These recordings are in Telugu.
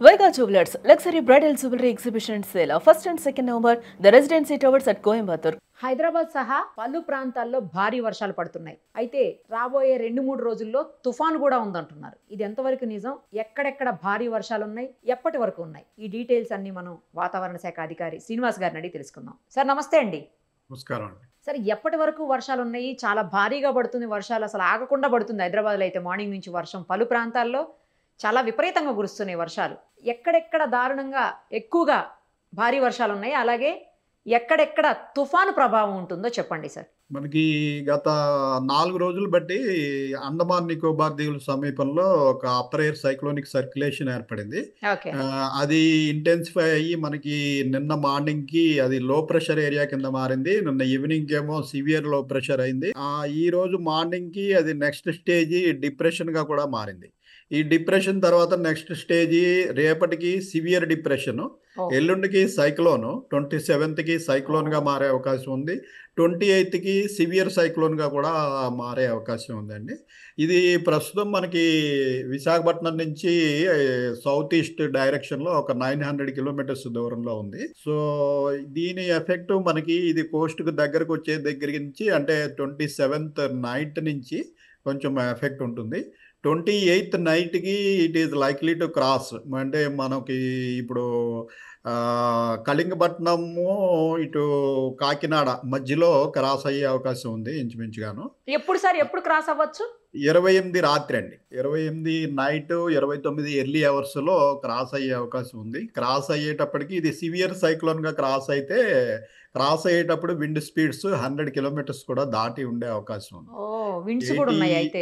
Vega Jewelers Luxury Bridal Jewelry Exhibition Sale first and second November, the Residency Towers at Coimbatore. Hyderabad సహా పలు ప్రాంతాల్లో భారీ వర్షాలు పడుతున్నాయి. అయితే రాబోయే 2-3 రోజుల్లో తుఫాను కూడా ఉందంటున్నారు. ఇది ఎంతవరకు నిజం? ఎక్కడెక్కడ భారీ వర్షాలు ఉన్నాయి? ఎప్పటి వరకు ఉన్నాయి? ఈ డీటెయిల్స్ అన్ని మనం వాతావరణ శాఖ అధికారి శ్రీనివాస్ గారిని అడిగి తెలుసుకుందాం. సార్ నమస్తే అండి. నమస్కారం అండి. సార్ ఎప్పటి వరకు వర్షాలు ఉన్నాయి? చాలా భారీగా పడుతుంది వర్షాలు, అసలు ఆగకుండా పడుతుంది. హైదరాబాద్లో అయితే మార్నింగ్ నుంచి వర్షం, పలు ప్రాంతాల్లో చాలా విపరీతంగా కురుస్తున్నాయి వర్షాలు. ఎక్కడెక్కడ దారుణంగా ఎక్కువగా భారీ వర్షాలు ఉన్నాయి, అలాగే ఎక్కడెక్కడ తుఫాను ప్రభావం ఉంటుందో చెప్పండి సార్. మనకి గత 4 రోజులు బట్టి అండమాన్ నికోబార్ దీవుల సమీపంలో ఒక అప్పర్ ఎయిర్ సైక్లోనిక్ సర్క్యులేషన్ ఏర్పడింది. ఓకే. అది ఇంటెన్సిఫై అయ్యి మనకి నిన్న మార్నింగ్కి అది లో ప్రెషర్ ఏరియా కింద మారింది. నిన్న ఈవినింగ్ ఏమో సివియర్ లో ప్రెషర్ అయింది. ఈ రోజు మార్నింగ్కి అది నెక్స్ట్ స్టేజ్ డిప్రెషన్ గా కూడా మారింది. ఈ డిప్రెషన్ తర్వాత నెక్స్ట్ స్టేజ్ రేపటికి సివియర్ డిప్రెషన్, ఎల్లుండికి సైక్లోన్, 27కి సైక్లోన్గా మారే అవకాశం ఉంది. 28కి సివియర్ సైక్లోన్గా కూడా మారే అవకాశం ఉందండి. ఇది ప్రస్తుతం మనకి విశాఖపట్నం నుంచి సౌత్ ఈస్ట్ డైరెక్షన్లో ఒక 900 కిలోమీటర్స్ దూరంలో ఉంది. సో దీని ఎఫెక్ట్ మనకి ఇది కోస్ట్కు దగ్గరకు వచ్చే దగ్గర నుంచి, అంటే 27th నైట్ నుంచి కొంచెం ఎఫెక్ట్ ఉంటుంది. 28th నైట్కి it is likely to cross, అంటే మనకి ఇప్పుడు కళింగపట్నము ఇటు కాకినాడ మధ్యలో క్రాస్ అయ్యే అవకాశం ఉంది ఇంచుమించుగాను. ఎప్పుడు సార్, ఎప్పుడు క్రాస్ అవ్వచ్చు? 28 రాత్రి అండి. 28 నైట్, 29 ఎర్లీ అవర్స్లో క్రాస్ అయ్యే అవకాశం ఉంది. క్రాస్ అయ్యేటప్పటికి ఇది సివియర్ సైక్లోన్గా క్రాస్ అయితే, క్రాస్ అయ్యేటప్పుడు విండ్ స్పీడ్స్ 100 కిలోమీటర్స్ కూడా దాటి ఉండే అవకాశం ఉంది. విండ్స్ కూడా ఉన్నాయి అయితే.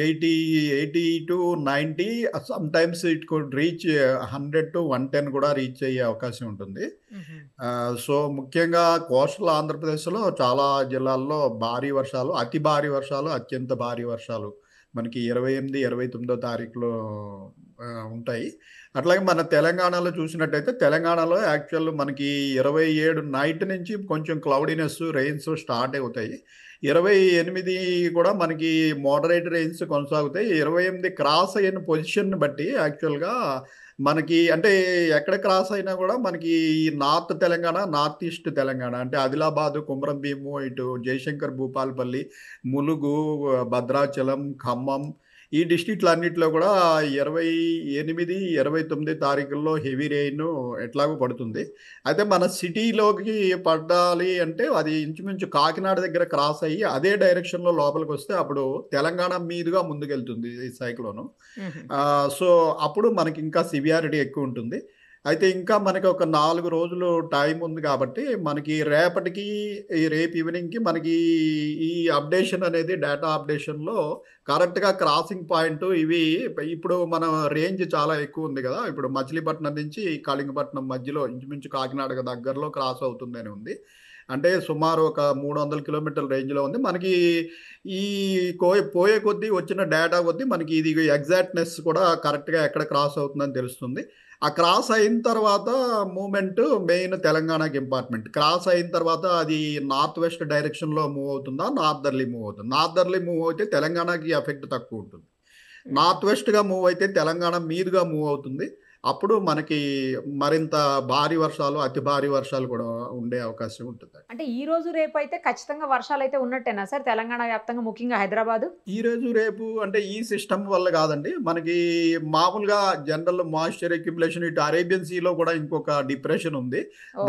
80 to 90, some times it could reach 100 to 110 కూడా రీచ్ అయ్యే అవకాశం ఉంటుంది. సో ముఖ్యంగా కోస్టల్ ఆంధ్రప్రదేశ్లో చాలా జిల్లాల్లో భారీ వర్షాలు, అతి భారీ వర్షాలు, అత్యంత భారీ వర్షాలు మనకి 28, 29వ తారీఖులో ఉంటాయి. అట్లాగే మన తెలంగాణలో చూసినట్టయితే, తెలంగాణలో యాక్చువల్ మనకి 27 నైట్ నుంచి కొంచెం క్లౌడీనెస్, రెయిన్స్ స్టార్ట్ అవుతాయి. 28 కూడా మనకి మోడరేట్ రెయిన్స్ కొనసాగుతాయి. 28 క్రాస్ అయిన పొజిషన్ బట్టి యాక్చువల్గా మనకి, అంటే ఎక్కడ క్రాస్ అయినా కూడా మనకి north Telangana, north east Telangana, అంటే ఆదిలాబాద్, కుమ్రం భీము, ఇటు జయశంకర్ భూపాలపల్లి, ములుగు, భద్రాచలం, ఖమ్మం, ఈ డిస్ట్రిక్ట్లన్నింటిలో కూడా 28, 29 తారీఖుల్లో హెవీ రెయిన్ ఎట్లాగో పడుతుంది. అయితే మన సిటీలోకి పడాలి అంటే అది ఇంచుమించు కాకినాడ దగ్గర క్రాస్ అయ్యి అదే డైరెక్షన్లో లోపలికి వస్తే అప్పుడు తెలంగాణ మీదుగా ముందుకెళ్తుంది ఈ సైక్లోను. సో అప్పుడు మనకి ఇంకా సివియారిటీ ఎక్కువ ఉంటుంది. అయితే ఇంకా మనకి ఒక 4 రోజులు టైం ఉంది కాబట్టి మనకి రేపటికి, రేపు ఈవినింగ్కి మనకి ఈ అప్డేషన్ అనేది, డేటా అప్డేషన్లో కరెక్ట్గా క్రాసింగ్ పాయింట్ ఇవి, ఇప్పుడు మన రేంజ్ చాలా ఎక్కువ ఉంది కదా, ఇప్పుడు మచిలీపట్నం నుంచి కళింగపట్నం మధ్యలో ఇంచుమించు కాకినాడకు దగ్గరలో క్రాస్ అవుతుందని ఉంది. అంటే సుమారు ఒక 300 కిలోమీటర్ల రేంజ్లో ఉంది. మనకి ఈ పోయే కొద్దీ వచ్చిన డేటా కొద్దీ మనకి ఇది ఎగ్జాక్ట్నెస్ కూడా కరెక్ట్గా ఎక్కడ క్రాస్ అవుతుందని తెలుస్తుంది. ఆ క్రాస్ అయిన తర్వాత మూమెంట్ మెయిన్ తెలంగాణకి ఇంపార్టెంట్. క్రాస్ అయిన తర్వాత అది నార్త్ వెస్ట్ డైరెక్షన్లో మూవ్ అవుతుందా, నార్దర్లీ మూవ్ అవుతుంది. నార్దర్లీ మూవ్ అయితే తెలంగాణకి ఎఫెక్ట్ తక్కువ ఉంటుంది. నార్త్ వెస్ట్గా మూవ్ అయితే తెలంగాణ మీదుగా మూవ్ అవుతుంది. అప్పుడు మనకి మరింత భారీ వర్షాలు, అతి భారీ వర్షాలు కూడా ఉండే అవకాశం ఉంటుంది. అంటే ఈ రోజు రేపు అయితే ఖచ్చితంగా వర్షాలు అయితే ఉన్నట్టేనా సార్ తెలంగాణ వ్యాప్తంగా, ముఖ్యంగా హైదరాబాద్? ఈ రోజు రేపు అంటే ఈ సిస్టమ్ వల్ల కాదండి, మనకి మామూలుగా జనరల్ మాయిశ్చర్ అక్యుములేషన్ ఇటు అరేబియన్ సీలో కూడా ఇంకొక డిప్రెషన్ ఉంది.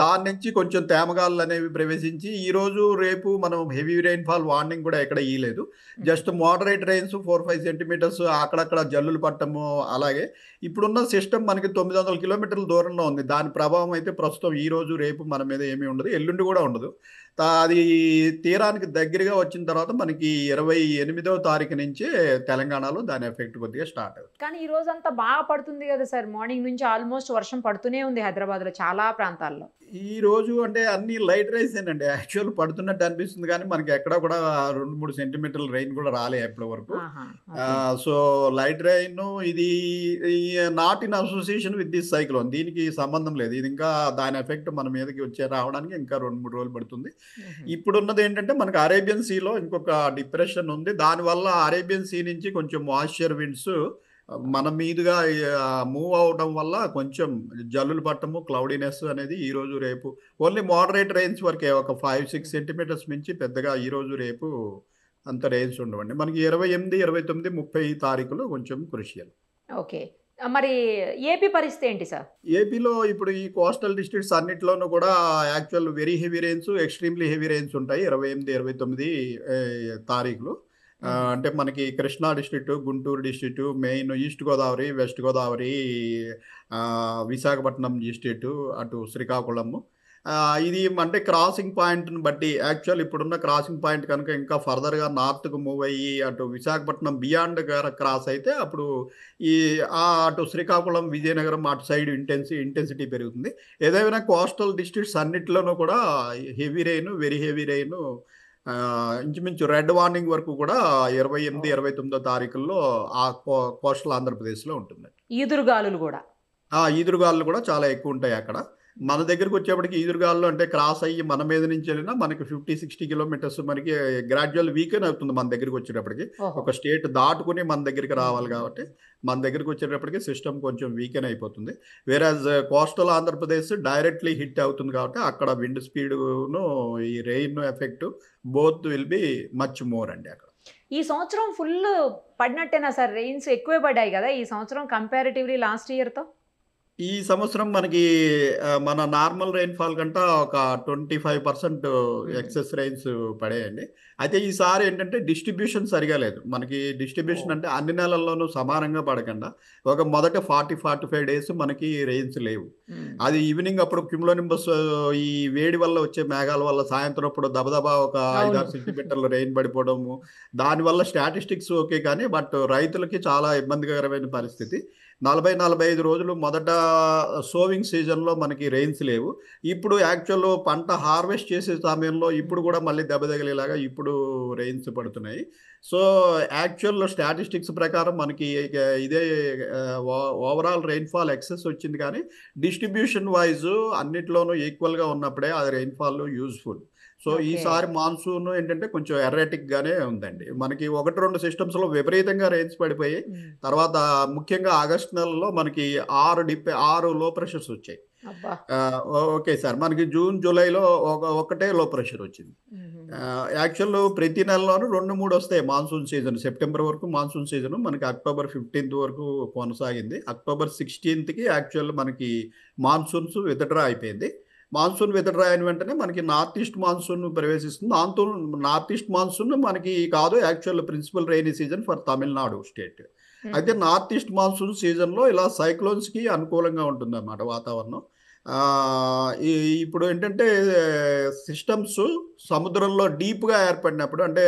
దాని నుంచి కొంచెం తేమగాళ్ళు అనేవి ప్రవేశించి ఈ రోజు రేపు మనం హెవీ రెయిన్ఫాల్ వార్నింగ్ కూడా ఎక్కడ ఇయ్యలేదు. జస్ట్ మోడరేట్ రెయిన్స్ 4-5 సెంటీమీటర్స్ అక్కడక్కడ జల్లులు పట్టము. అలాగే ఇప్పుడున్న సిస్టమ్ మనకి 900 కిలోమీటర్ల దూరంలో ఉంది. దాని ప్రభావం అయితే ప్రస్తుతం ఈ రోజు రేపు మన మీద ఏమీ ఉండదు, ఎల్లుండి కూడా ఉండదు. అది తీరానికి దగ్గరగా వచ్చిన తర్వాత మనకి 28వ తారీఖు నుంచే తెలంగాణలో దాని ఎఫెక్ట్ కొద్దిగా స్టార్ట్ అవుతుంది. కానీ ఈ రోజు అంతా బాగా పడుతుంది కదా సార్, మార్నింగ్ నుంచి ఆల్మోస్ట్ వర్షం పడుతూనే ఉంది హైదరాబాద్లో చాలా ప్రాంతాల్లో. ఈ రోజు అంటే అన్ని లైట్ రైస్ ఏనండి, యాక్చువల్ పడుతున్నట్టు అనిపిస్తుంది కానీ మనకి ఎక్కడ కూడా 2-3 సెంటీమీటర్ల రెయిన్ కూడా రాలే ఎప్పటి వరకు. సో లైట్ రెయిన్ ఇది not in association with this cyclone, దీనికి సంబంధం లేదు. ఇది ఇంకా దాని ఎఫెక్ట్ మన మీదకి రావడానికి ఇంకా 2-3 రోజులు పడుతుంది. ఇప్పుడున్నది ఏంటంటే మనకి అరేబియన్ సీలో ఇంకొక డిప్రెషన్ ఉంది. దానివల్ల అరేబియన్ సీ నుంచి కొంచెం మాయిశ్చర్ విండ్స్ మన మీదుగా మూవ్ అవ్వడం వల్ల కొంచెం జల్లులు పట్టము, క్లౌడీనెస్ అనేది ఈరోజు రేపు ఓన్లీ మోడరేట్ రెయిన్స్ వరకే. ఒక 5-6 సెంటీమీటర్స్ మించి పెద్దగా ఈరోజు రేపు అంత రెయిన్స్ ఉండవండి. మనకి 28, 29, 30 తారీఖులు కొంచెం క్రుషియల్. ఓకే. మరి ఏపీ పరిస్థితి ఏంటి సార్? ఏపీలో ఇప్పుడు ఈ కోస్టల్ డిస్ట్రిక్ట్స్ అన్నిట్లోనూ కూడా actual very heavy rains, extremely heavy rains ఉంటాయి 28, 29 తారీఖులు. అంటే మనకి Krishna district, Guntur district, main east Godavari, west Godavari, Visakhapatnam district, అటు శ్రీకాకుళము. ఇది అంటే క్రాసింగ్ పాయింట్ని బట్టి యాక్చువల్ ఇప్పుడున్న క్రాసింగ్ పాయింట్ కనుక ఇంకా ఫర్దర్గా నార్త్కు మూవ్ అయ్యి అటు విశాఖపట్నం బియాండ్ క్రాస్ అయితే అప్పుడు ఈ అటు శ్రీకాకుళం, విజయనగరం అటు సైడ్ ఇంటెన్సిటీ పెరుగుతుంది. ఏదైనా కోస్టల్ డిస్ట్రిక్ట్స్ అన్నిటిలోనూ కూడా heavy rain, very heavy rain, ఇంచుమించు రెడ్ వార్నింగ్ వరకు కూడా 28, 29 తారీఖుల్లో ఆ కోస్టల్ ఆంధ్రప్రదేశ్లో ఉంటుంది. ఈదురుగాలులు కూడా ఈదురుగాలు కూడా చాలా ఎక్కువ ఉంటాయి అక్కడ. మన దగ్గరికి వచ్చేప్పటికి ఈదురుగాలు అంటే క్రాస్ అయ్యి మన మీద నుంచి వెళ్ళినా మనకి 50-60 కిలోమీటర్స్ మనకి గ్రాడ్యువల్ వీకెన్ అవుతుంది మన దగ్గరికి వచ్చేటప్పటికి. ఒక స్టేట్ దాటుకుని మన దగ్గరికి రావాలి కాబట్టి మన దగ్గరికి వచ్చేటప్పటికి సిస్టమ్ కొంచెం వీకెన్ అయిపోతుంది. వేరాజ్ కోస్టల్ ఆంధ్రప్రదేశ్ డైరెక్ట్లీ హిట్ అవుతుంది కాబట్టి అక్కడ విండ్ స్పీడ్ను ఈ rain effect both will be much more అండి అక్కడ. ఈ సంవత్సరం ఫుల్ పడినట్టేనా సార్? రెయిన్స్ ఎక్కువే పడ్డాయి కదా ఈ సంవత్సరం కంపారిటివ్లీ లాస్ట్ ఇయర్తో? ఈ సంవత్సరం మనకి మన నార్మల్ రెయిన్ఫాల్ కంటే ఒక 25% ఎక్సెస్ రెయిన్స్ పడాయండి. అయితే ఈసారి ఏంటంటే డిస్ట్రిబ్యూషన్ సరిగా లేదు. మనకి డిస్ట్రిబ్యూషన్ అంటే అన్ని నెలల్లోనూ సమానంగా పడకుండా ఒక మొదట 40-45 డేస్ మనకి రెయిన్స్ లేవు. అది ఈవినింగ్ అప్పుడు క్యుములోనింబస్ ఈ వేడి వల్ల వచ్చే మేఘాల వల్ల సాయంత్రం అప్పుడు దబదబా ఒక 5-6 సెంటీమీటర్లు రెయిన్ పడిపోవడము, దానివల్ల స్టాటిస్టిక్స్ ఓకే కానీ బట్ రైతులకి చాలా ఇబ్బందికరమైన పరిస్థితి. 40-45 రోజులు మొదట సోవింగ్ సీజన్లో మనకి రెయిన్స్ లేవు. ఇప్పుడు యాక్చువల్ పంట హార్వెస్ట్ చేసే సమయంలో ఇప్పుడు కూడా మళ్ళీ దెబ్బ తగిలేలాగా ఇప్పుడు రెయిన్స్ పడుతున్నాయి. సో యాక్చువల్ స్టాటిస్టిక్స్ ప్రకారం మనకి ఇదే ఓవరాల్ రెయిన్ఫాల్ ఎక్సెస్ వచ్చింది కానీ డిస్ట్రిబ్యూషన్ వైజ్ అన్నిట్లోనూ ఈక్వల్గా ఉన్నప్పుడే అది రెయిన్ఫాల్ యూజ్ఫుల్. సో ఈసారి మాన్సూన్ ఏంటంటే కొంచెం ఎర్రాటిక్గానే ఉందండి. మనకి 1-2 సిస్టమ్స్లో విపరీతంగా రెయిన్స్ పడిపోయి తర్వాత ముఖ్యంగా ఆగస్టు నెలలో మనకి 6 లో ప్రెషర్స్ వచ్చాయి. ఓకే సార్, మనకి జూన్, జూలైలో ఒకటే లో ప్రెషర్ వచ్చింది. యాక్చువల్ ప్రతి నెలలోనూ 2-3 వస్తాయి మాన్సూన్ సీజన్. సెప్టెంబర్ వరకు మాన్సూన్ సీజన్ మనకి అక్టోబర్ 15th వరకు కొనసాగింది. అక్టోబర్ 16th మనకి మనకి మాన్సూన్స్ విత్డ్రా అయిపోయింది. మాన్సూన్ విత్డ్రా అయిన వెంటనే మనకి నార్త్ ఈస్ట్ మాన్సూన్ ప్రవేశిస్తుంది. దాంతో నార్త్ ఈస్ట్ మాన్సూన్ మనకి కాదు actual principal rainy season for Tamil Nadu state. అయితే నార్త్ ఈస్ట్ మాన్సూన్ సీజన్లో ఇలా సైక్లోన్స్కి అనుకూలంగా ఉంటుంది అన్నమాట వాతావరణం. ఇప్పుడు ఏంటంటే సిస్టమ్స్ సముద్రంలో డీప్గా ఏర్పడినప్పుడు అంటే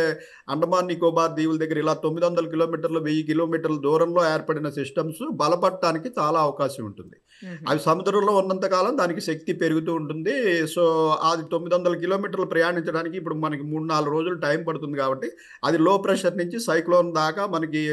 అండమాన్ నికోబార్ దీవుల దగ్గర ఇలా 900 కిలోమీటర్లు 1000 కిలోమీటర్ల దూరంలో ఏర్పడిన సిస్టమ్స్ బలపడటానికి చాలా అవకాశం ఉంటుంది. అవి సముద్రంలో ఉన్నంతకాలం దానికి శక్తి పెరుగుతూ ఉంటుంది. సో అది 900 కిలోమీటర్లు ప్రయాణించడానికి ఇప్పుడు మనకి 3-4 రోజులు టైం పడుతుంది కాబట్టి అది లో ప్రెషర్ నుంచి సైక్లోన్ దాకా మనకి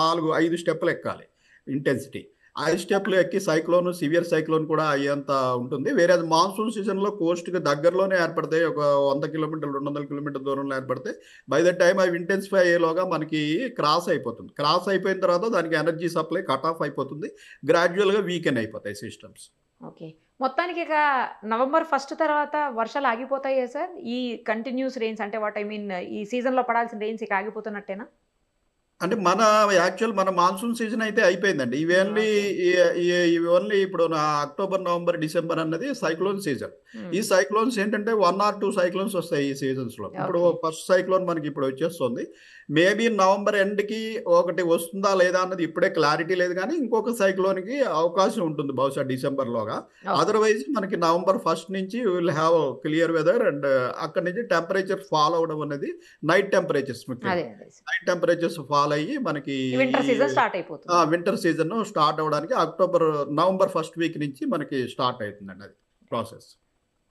4-5 స్టెప్పులు ఎక్కాలి ఇంటెన్సిటీ. 5 స్టెప్లు ఎక్కి సైక్లోన్, సివియర్ సైక్లోన్ కూడా అయ్యేంత ఉంటుంది. వేరే మాన్సూన్ సీజన్లో కోస్ట్కి దగ్గరలోనే ఏర్పడతాయి. ఒక 100 కిలోమీటర్లు 200 కిలోమీటర్ల దూరంలో ఏర్పడతాయి. బై ద టైం అవి ఇంటెన్సిఫై అయ్యేలోగా మనకి క్రాస్ అయిపోతుంది. క్రాస్ అయిపోయిన తర్వాత దానికి ఎనర్జీ సప్లై కట్ ఆఫ్ అయిపోతుంది. గ్రాడ్యువల్గా వీకెన్ అయిపోతాయి సిస్టమ్స్. ఓకే, మొత్తానికి ఇక నవంబర్ 1 తర్వాత వర్షాలు ఆగిపోతాయా సార్? ఈ కంటిన్యూస్ రెయిన్స్ అంటే వాట్ ఐ మీన్ ఈ సీజన్లో పడాల్సిన రెయిన్స్ ఇక ఆగిపోతున్నట్టేనా? అంటే మన మాన్సూన్ సీజన్ అయితే అయిపోయిందండి. ఇవి ఓన్లీ ఇప్పుడు అక్టోబర్, నవంబర్, డిసెంబర్ అన్నది సైక్లోన్ సీజన్. ఈ సైక్లోన్స్ ఏంటంటే 1 or 2 సైక్లోన్స్ వస్తాయి ఈ సీజన్స్లో. ఇప్పుడు ఫస్ట్ సైక్లోన్ మనకి ఇప్పుడు వచ్చేస్తుంది. మేబీ నవంబర్ ఎండ్కి ఒకటి వస్తుందా లేదా అన్నది ఇప్పుడే క్లారిటీ లేదు కానీ ఇంకొక సైక్లోన్కి అవకాశం ఉంటుంది బహుశా డిసెంబర్లోగా. అదర్వైజ్ మనకి నవంబర్ 1 నుంచి will have clear weather and అక్కడి నుంచి టెంపరేచర్ ఫాల్ అవడం అనేది night temperatures night temperatures fall అయ్యి మనకి వింటర్ సీజన్ స్టార్ట్ అయిపోతుంది. వింటర్ సీజన్ స్టార్ట్ అవడానికి నవంబర్ 1st వీక్ నుంచి మనకి స్టార్ట్ అవుతుందండి అది process.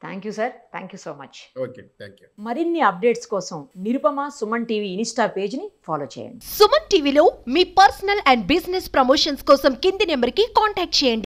Thank you sir, thank you so much. Okay, thank you. మరిన్ని అప్డేట్స్ కోసం నిరుపమ సుమన్ టీవీ ఇన్స్టా పేజ్ని ఫాలో చేయండి. సుమన్ టీవీలో మీ పర్సనల్ అండ్ బిజినెస్ ప్రమోషన్స్ కోసం కింది నెంబర్కి కాంటాక్ట్ చేయండి.